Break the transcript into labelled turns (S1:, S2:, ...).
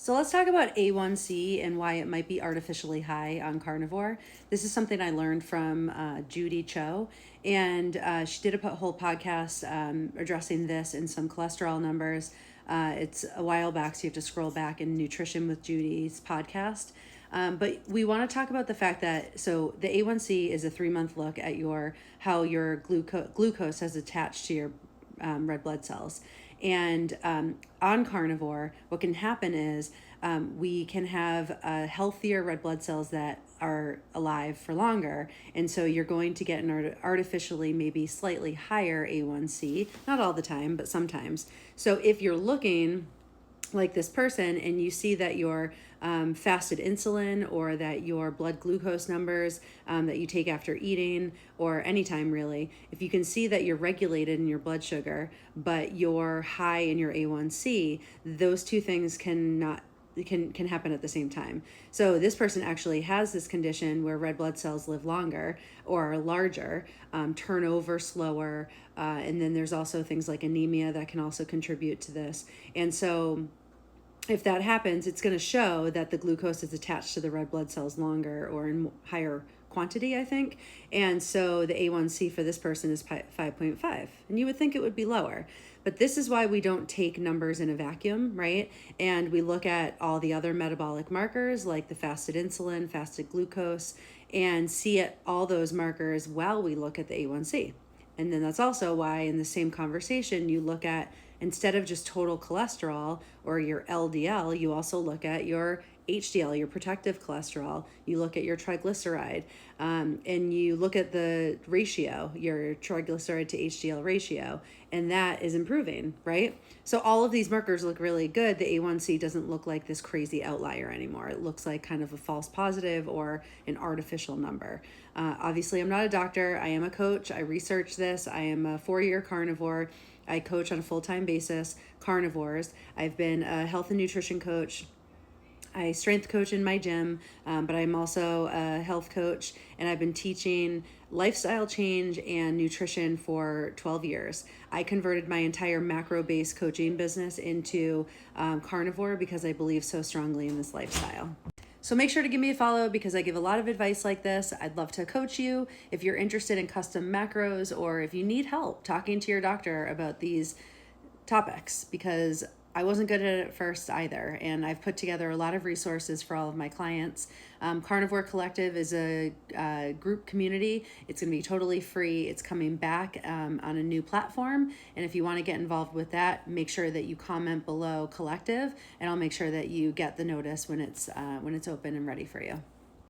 S1: So let's talk about A1C and why it might be artificially high on carnivore. This is something I learned from Judy Cho, and she did a whole podcast addressing this and some cholesterol numbers. It's a while back, so you have to scroll back in Nutrition with Judy's podcast. But we want to talk about the fact that so the A1C is a 3-month look at how your glucose has attached to your red blood cells. And on carnivore, what can happen is we can have healthier red blood cells that are alive for longer. And so you're going to get an artificially maybe slightly higher A1C, not all the time, but sometimes. So if you're looking like this person and you see that your fasted insulin or that your blood glucose numbers that you take after eating or anytime really, if you can see that you're regulated in your blood sugar but you're high in your A1C, those two things can happen at the same time. So this person actually has this condition where red blood cells live longer or are larger, turn over slower, and then there's also things like anemia that can also contribute to this. And so if that happens, it's going to show that the glucose is attached to the red blood cells longer or in higher quantity, I think. And so the A1C for this person is 5.5. And you would think it would be lower. But this is why we don't take numbers in a vacuum, right? And we look at all the other metabolic markers like the fasted insulin, fasted glucose, and see all those markers while we look at the A1C. And then that's also why in the same conversation you look at, instead of just total cholesterol or your LDL, you also look at your HDL, your protective cholesterol. You look at your triglyceride, and you look at the ratio, your triglyceride to HDL ratio, and that is improving, right? So all of these markers look really good. The A1C doesn't look like this crazy outlier anymore. It looks like kind of a false positive or an artificial number. Obviously, I'm not a doctor. I am a coach. I research this. I am a 4-year carnivore. I coach on a full-time basis carnivores. I've been a health and nutrition coach. I strength coach in my gym, but I'm also a health coach, and I've been teaching lifestyle change and nutrition for 12 years. I converted my entire macro-based coaching business into carnivore because I believe so strongly in this lifestyle. So make sure to give me a follow because I give a lot of advice like this. I'd love to coach you if you're interested in custom macros or if you need help talking to your doctor about these topics, because I wasn't good at it at first either. And I've put together a lot of resources for all of my clients. Carnivore Collective is a group community. It's going to be totally free. It's coming back on a new platform. And if you want to get involved with that, make sure that you comment below Collective, and I'll make sure that you get the notice when it's open and ready for you.